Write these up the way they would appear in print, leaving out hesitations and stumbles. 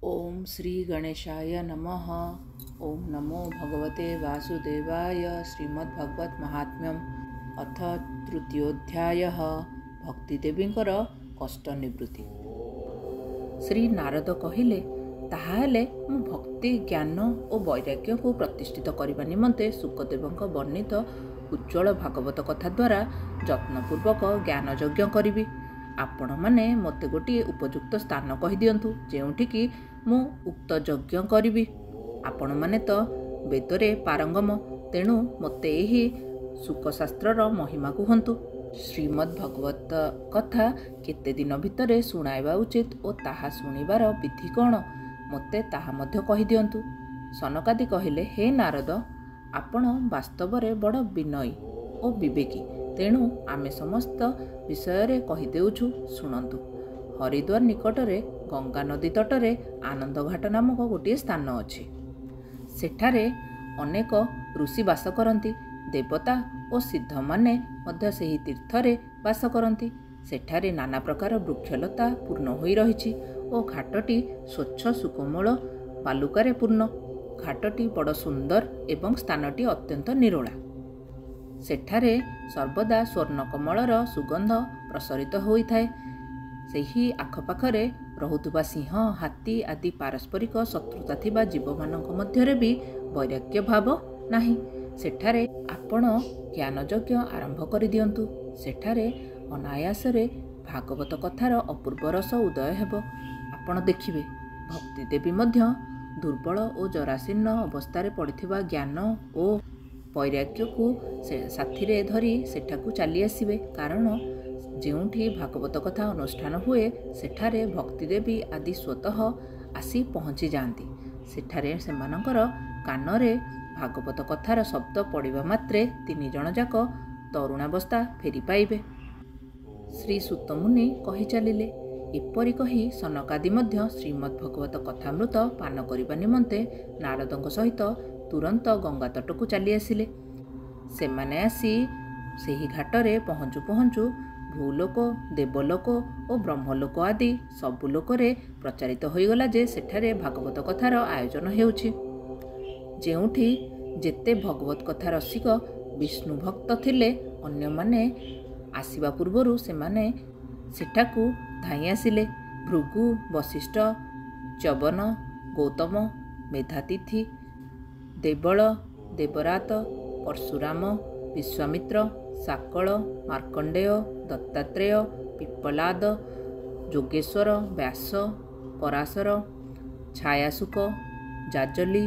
ओम श्री गणेशाय नमः। ओम नमो भगवते वासुदेवाय। श्रीमद्भगवत महात्म्यम अथ तृतीयोध्यायः भक्तिदेवींकर कष्ट निवृत्ति। श्री नारद कहिले, ताहाले मु भक्ति ज्ञान और वैराग्य को प्रतिष्ठित करने निमंते शुकदेवଙ୍କ वर्णित उज्ज्वल भागवत कथा द्वारा यत्नपूर्वक ज्ञान यज्ञ करी। आपण मैंने मते गोटे उपयुक्त स्थान कही दियंतु जेउठिकी मु उक्त यज्ञ करी। आपण मैंने तो वेदरे पारंगम, तेणु मते यही शुकशास्त्रर महिमा कहतु। श्रीमद्भगवत कथा केते दिन भितर शुणाइबा उचित और ताहा शुणिबार विधि कौन मते ताहा मध्य कही दियंतु। सनकादि कहिले, हे नारद, आपण वास्तवरे बड़ विनयी और विवेकी, तेणु आमे समस्त विषय कहीदेउछु शुणु। हरिद्वार निकटरे गंगा नदी तटरे आनंदघाट नामक गोटे स्थान अच्छी। सेठारे अनेक ऋषि बास करती। देवता और सिद्ध माने मध्य सेही तीर्थरे बास करती। सेठारे नाना प्रकार वृक्षलता पूर्ण होई रहिछि और घाटटी स्वच्छ सुकोमल बालुकारे पूर्ण। घाटटी बड़ सुंदर एवं स्थानटी अत्यंत निरोला। सेठारे सर्वदा स्वर्णकमलर सुगंध प्रसरित होइथाए। सेही आखपाखरे रहुतुबा सिंह, हाथी आदि पारस्परिक शत्रुता थिबा जीवमानक मध्यरे भी वैराग्य भाव नाही। सेठारे आपण ज्ञान यज्ञ आरंभ कर दियंतु। सेठारे अनायासरे भागवत कथार अपूर्व रस उदय हेब। आपण देखिबे भक्ति देवी मध्य दुर्बल और जराशीर्ण अवस्था पड़िथिबा ज्ञान और वैराग्य को साथी धरी सेठाकू चली आसबे। कारण जोठी भागवत कथा अनुष्ठान हुए सेठारे भक्तिदेवी आदि स्वतः आसी पहुँची जाती। सेठारे सेमानंकर कानरे भागवत कथार शब्द पड़िबा मात्रे 3 जण जाक तरुणावस्था फेरी पाइबे। श्री सुतमुनि कही चलिले। एपरि कही सनकादि मध्य श्रीमद्भगवत कथामृत पान करने निमंते नारदଙ୍କ सहित तुरंत गंगा तटकू चली आसिले। सेमाने आसी सेही घाटरे पहुँचु पहुँचु भूलोक, देवलोक और ब्रह्मलोक आदि सबु लोकरे प्रचारित होईगला जे सेठारे भागवत कथार आयोजन हेउछि। जेउठी जेते भगवत कथा रसिक विष्णु भक्त थिले, अन्य माने आसिबा पूर्वरु सेमाने सेठाकू धाई आसिले। भृगु, वशिष्ठ, च्यवन, गौतम, मेधातिथि, देवल, देवरात, परशुराम, विश्वामित्र, साकल, मार्कंडेय, दत्तात्रेय, पिप्पलाद, जोगेश्वर, व्यास, पराशर, छायासुक, जाजली,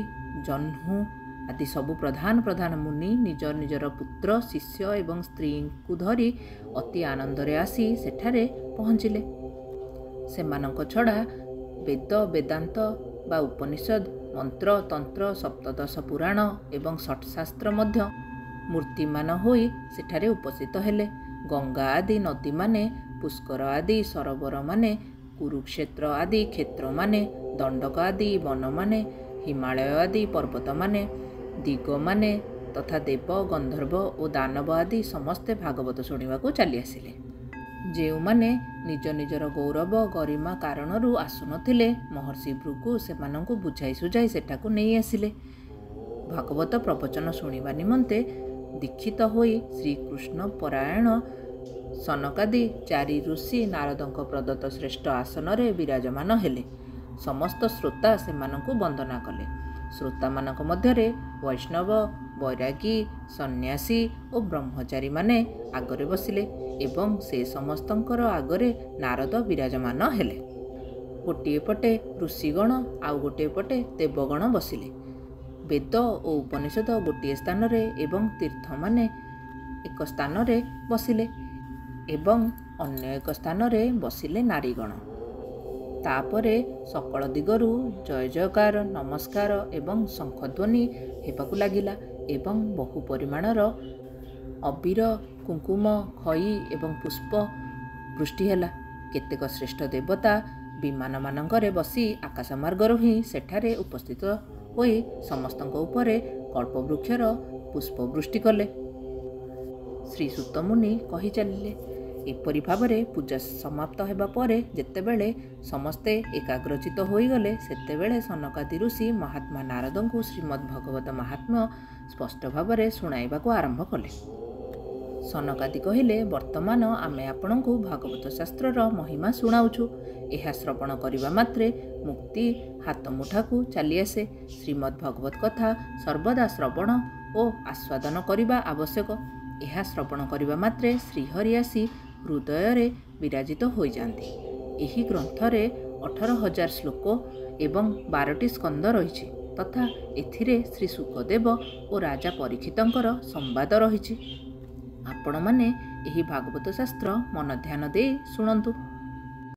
जह्नु आदि सबु प्रधान प्रधान मुनि निज निजर पुत्र, शिष्य एवं स्त्री को धरी अति आनंदरे आसी सेठारे पहुँचिले। सेमानंक छड़ा वेद, वेदांत बा उपनिषद, मंत्र, तंत्र, सप्तदश पुराण एवं षट्शास्त्र मध्य मूर्तिमान होई सेठारे उपस्थित हेले। गंगा आदि नदी माने, पुष्कर आदि सरोवर माने, कुरुक्षेत्र आदि क्षेत्र माने, दंडक आदि वन माने, हिमालय आदि पर्वत माने, दिग माने तथा देव, गंधर्व और दानव आदि समस्ते भागवत शुणा चली आसिले। जो माने निज निजर गौरव गरिमा कारणरू आसुनथिले, महर्षि भृगु सेमानंकु बुझाई सुझाई सेठाकू नहीं आसिले। भागवत प्रवचन शुणिबा निमंते दीक्षित होई श्रीकृष्ण परायण सनकादि 4 ऋषि नारदंक प्रदत्त श्रेष्ठ आसनरे विराजमान हेले। समस्त श्रोता सेमानंकु वंदना कले। श्रोता मानक मध्यरे वैष्णव, वैरागी, सन्यासी और ब्रह्मचारी माने आगरे बसिले एवं से समस्तंकर आगरे नारद विराजमान हेले। गोटे पटे ऋषिगण आउ गोटे पटे देवगण बसिले। वेद और उपनिषद गोटे स्थान रे एवं तीर्थ माने एक स्थान रे बसिले एवं अन्य एक स्थान रे बसिले नारीगण। तापरे सकल दिगरु जय जयकार, नमस्कार एवं शंखध्वनि हेबाकू लागिला एवं बहु परिमाणर अबीर, कुंकुम, खई एवं पुष्प वृष्टि हेला। केतेक श्रेष्ठ देवता विमान मानंकरे बसी आकाश मार्गरु ही सेठारे उपस्थित होई समस्तଙ୍କ उपरे कल्पवृक्षर पुष्प वृष्टि कले। श्री सुतमुनि कही चलिले, ଏପରି ଭାବରେ ପୂଜା ସମାପ୍ତ ହେବା ପରେ ଯେତେବେଳେ ସମସ୍ତେ ଏକାଗ୍ରଚିତ ହୋଇଗଲେ, ସେତେବେଳେ ସନକାଦି ଋଷି ମହାତ୍ମା ନାରଦଙ୍କୁ ଶ୍ରୀମଦ୍ ଭଗବତ ମାହାତ୍ମ୍ୟ ସ୍ପଷ୍ଟ ଭାବରେ ଶୁଣାଇବାକୁ ଆରମ୍ଭ କଲେ। ସନକାଦି କହିଲେ, ବର୍ତ୍ତମାନ ଆମେ ଆପଣଙ୍କୁ ଭାଗବତ ଶାସ୍ତ୍ରର ମହିମା ଶୁଣାଉଛୁ। ଏହା ଶ୍ରବଣ କରିବା ମାତ୍ରେ ମୁକ୍ତି ହାତ ମୁଠାକୁ ଚାଲିଆସେ। ଶ୍ରୀମଦ୍ ଭଗବତ କଥା ସର୍ବଦା ଶ୍ରବଣ ଓ ଆସ୍ୱାଦନ କରିବା ଆବଶ୍ୟକ। ଏହା ଶ୍ରବଣ କରିବା ମାତ୍ରେ ଶ୍ରୀହରି ଆସି ହୃଦୟରେ ବିରାଜିତ ହୋଇଯାନ୍ତି। ଏହି ଗ୍ରନ୍ଥରେ 18,000 ଶ୍ଲୋକ ଏବଂ 12ଟି ସ୍କନ୍ଧ ରହିଛି ତଥା ଏଥିରେ ଶ୍ରୀ ଶୁକଦେବ ଓ ରାଜା ପରୀକ୍ଷିତଙ୍କର ସମ୍ବାଦ ରହିଛି। ଆପଣମାନେ ଏହି ଭାଗବତ ଶାସ୍ତ୍ର ମନଧ୍ୟାନ ଦେଇ ଶୁଣନ୍ତୁ।